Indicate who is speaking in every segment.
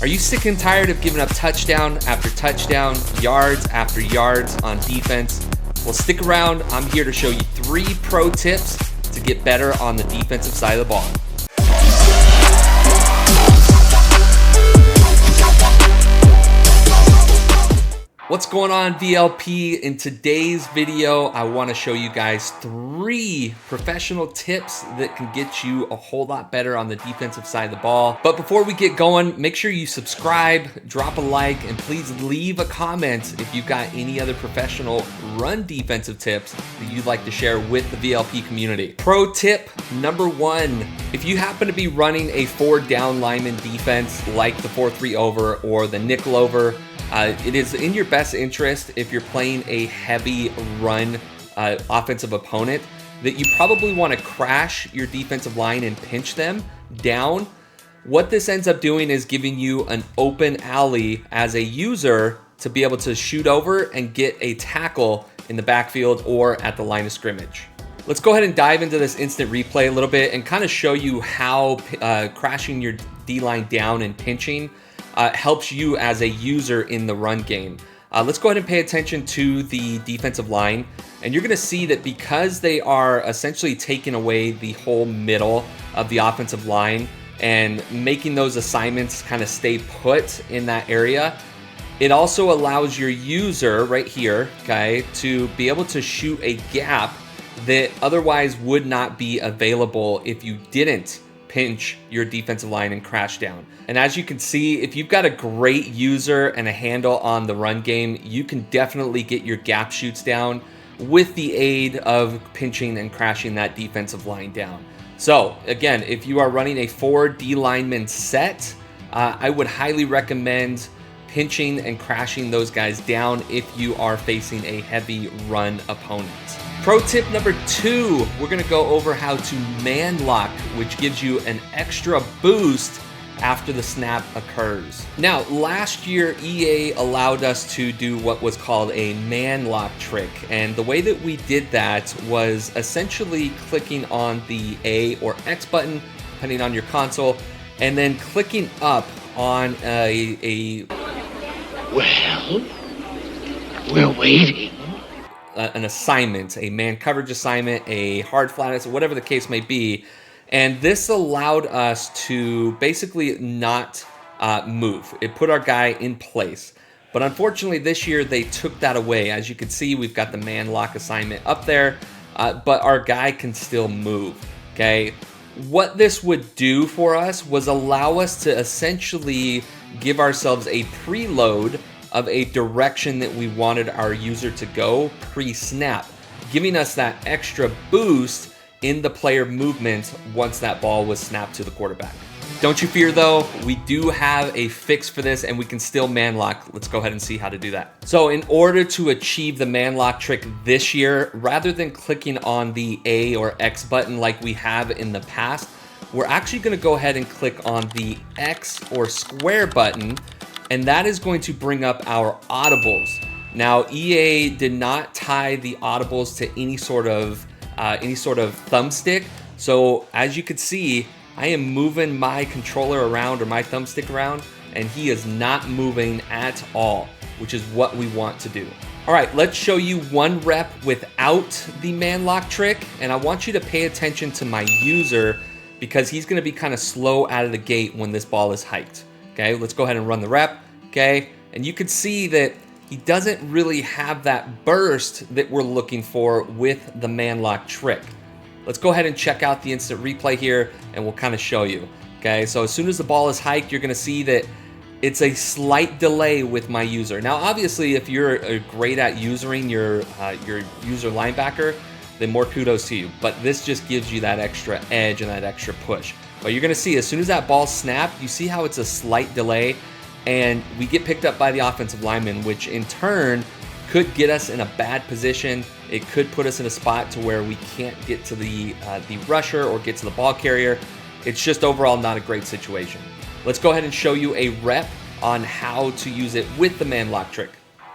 Speaker 1: Are you sick and tired of giving up touchdown after touchdown, yards after yards on defense? Well, stick around. I'm here to show you 3 pro tips to get better on the defensive side of the ball. What's going on, VLP? In today's video, I want to show you guys 3 professional tips that can get you a whole lot better on the defensive side of the ball. But before we get going, make sure you subscribe, drop a like, and please leave a comment if you've got any other professional run defensive tips that you'd like to share with the VLP community. Pro tip number 1, if you happen to be running a 4-down lineman defense like the 4-3 over or the nickel over, it is in your best interest if you're playing a heavy run offensive opponent that you probably want to crash your defensive line and pinch them down. What this ends up doing is giving you an open alley as a user to be able to shoot over and get a tackle in the backfield or at the line of scrimmage. Let's go ahead and dive into this instant replay a little bit and kind of show you how crashing your D-line down and pinching helps you as a user in the run game. Let's go ahead and pay attention to the defensive line, and you're going to see that because they are essentially taking away the whole middle of the offensive line and making those assignments kind of stay put in that area, it also allows your user right here, okay, to be able to shoot a gap that otherwise would not be available if you didn't pinch your defensive line and crash down. And as you can see, if you've got a great user and a handle on the run game, you can definitely get your gap shoots down with the aid of pinching and crashing that defensive line down. So again, if you are running a 4 D lineman set, I would highly recommend pinching and crashing those guys down if you are facing a heavy run opponent. Pro tip number 2, we're going to go over how to man lock, which gives you an extra boost after the snap occurs. Now, last year, EA allowed us to do what was called a man lock trick. And the way that we did that was essentially clicking on the A or X button, depending on your console, and then clicking up on
Speaker 2: Well, we're waiting.
Speaker 1: An assignment, a man coverage assignment, a hard flat, whatever the case may be. And this allowed us to basically not move. It put our guy in place. But unfortunately this year they took that away. As you can see, we've got the man lock assignment up there, but our guy can still move, okay? What this would do for us was allow us to essentially give ourselves a preload of a direction that we wanted our user to go pre-snap, giving us that extra boost in the player movement once that ball was snapped to the quarterback. Don't you fear though, we do have a fix for this and we can still man lock. Let's go ahead and see how to do that. So in order to achieve the man lock trick this year, rather than clicking on the A or X button like we have in the past, we're actually gonna go ahead and click on the X or square button, and that is going to bring up our audibles. Now, EA did not tie the audibles to any sort of thumbstick. So as you can see, I am moving my controller around or my thumbstick around, and he is not moving at all, which is what we want to do. All right, let's show you 1 rep without the man lock trick. And I want you to pay attention to my user because he's gonna be kind of slow out of the gate when this ball is hiked. Okay, let's go ahead and run the rep, okay? And you can see that he doesn't really have that burst that we're looking for with the man lock trick. Let's go ahead and check out the instant replay here and we'll kind of show you, okay? So as soon as the ball is hiked, you're gonna see that it's a slight delay with my user. Now, obviously, if you're great at using your user linebacker, then more kudos to you. But this just gives you that extra edge and that extra push. But you're gonna see as soon as that ball snapped, you see how it's a slight delay and we get picked up by the offensive lineman, which in turn could get us in a bad position. It could put us in a spot to where we can't get to the rusher or get to the ball carrier. It's just overall not a great situation. Let's go ahead and show you a rep on how to use it with the man lock trick.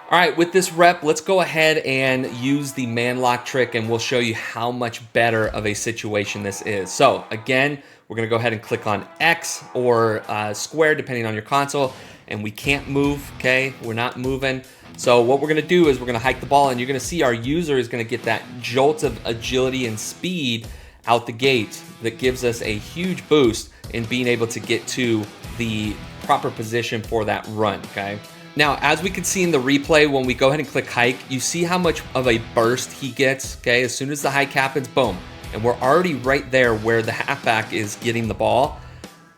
Speaker 1: All right, with this rep, let's go ahead and use the man lock trick, and we'll show you how much better of a situation this is. So again, we're gonna go ahead and click on X or square, depending on your console, and we can't move, okay? We're not moving. So what we're gonna do is we're gonna hike the ball, and you're gonna see our user is gonna get that jolt of agility and speed out the gate that gives us a huge boost in being able to get to the proper position for that run, okay? Now, as we can see in the replay, when we go ahead and click hike, you see how much of a burst he gets, okay? As soon as the hike happens, boom. And we're already right there where the halfback is getting the ball.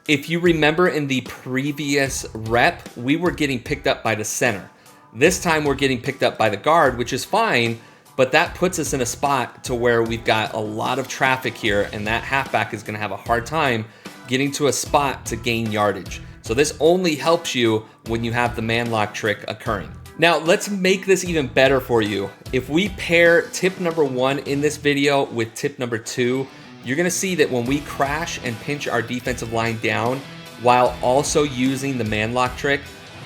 Speaker 1: If you remember in the previous rep, we were getting picked up by the center. This time we're getting picked up by the guard, which is fine, but that puts us in a spot to where we've got a lot of traffic here, and that halfback is gonna have a hard time getting to a spot to gain yardage. So this only helps you when you have the man lock trick occurring. Now let's make this even better for you. If we pair tip number 1 in this video with tip number 2, you're gonna see that when we crash and pinch our defensive line down while also using the man lock trick,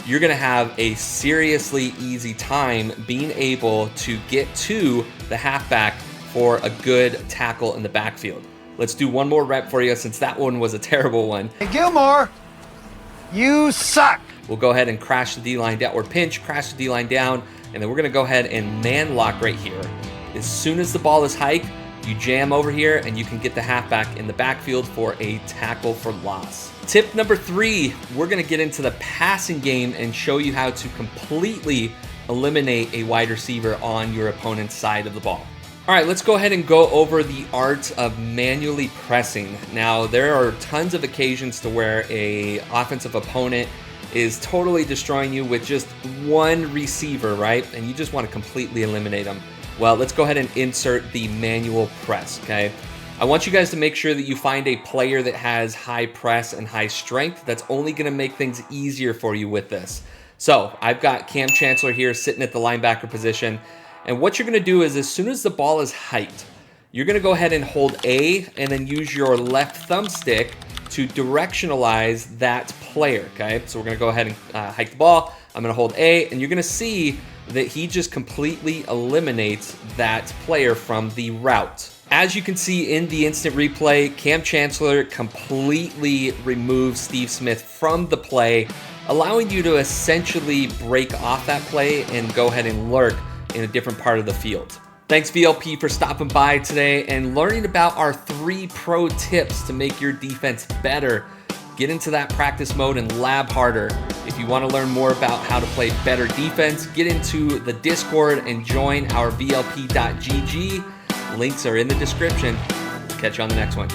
Speaker 1: you're gonna have a seriously easy time being able to get to the halfback for a good tackle in the backfield. Let's do one more rep for you since that one was a terrible one.
Speaker 3: Hey, Gilmore, you suck.
Speaker 1: We'll go ahead and crash the D-line down, or pinch, crash the D-line down, and then we're gonna go ahead and man lock right here. As soon as the ball is hiked, you jam over here and you can get the halfback in the backfield for a tackle for loss. Tip number 3, we're gonna get into the passing game and show you how to completely eliminate a wide receiver on your opponent's side of the ball. All right, let's go ahead and go over the art of manually pressing. Now, there are tons of occasions to where a offensive opponent is totally destroying you with just one receiver, right? And you just want to completely eliminate them. Well, let's go ahead and insert the manual press, okay? I want you guys to make sure that you find a player that has high press and high strength. That's only gonna make things easier for you with this. So I've got Cam Chancellor here sitting at the linebacker position. And what you're gonna do is as soon as the ball is hiked, you're gonna go ahead and hold A and then use your left thumbstick to directionalize that player, okay? So we're gonna go ahead and hike the ball. I'm gonna hold A, and you're gonna see that he just completely eliminates that player from the route. As you can see in the instant replay, Cam Chancellor completely removes Steve Smith from the play, allowing you to essentially break off that play and go ahead and lurk in a different part of the field. Thanks VLP for stopping by today and learning about our 3 pro tips to make your defense better. Get into that practice mode and lab harder. If you want to learn more about how to play better defense, get into the Discord and join our VLP.gg. Links are in the description. Catch you on the next one.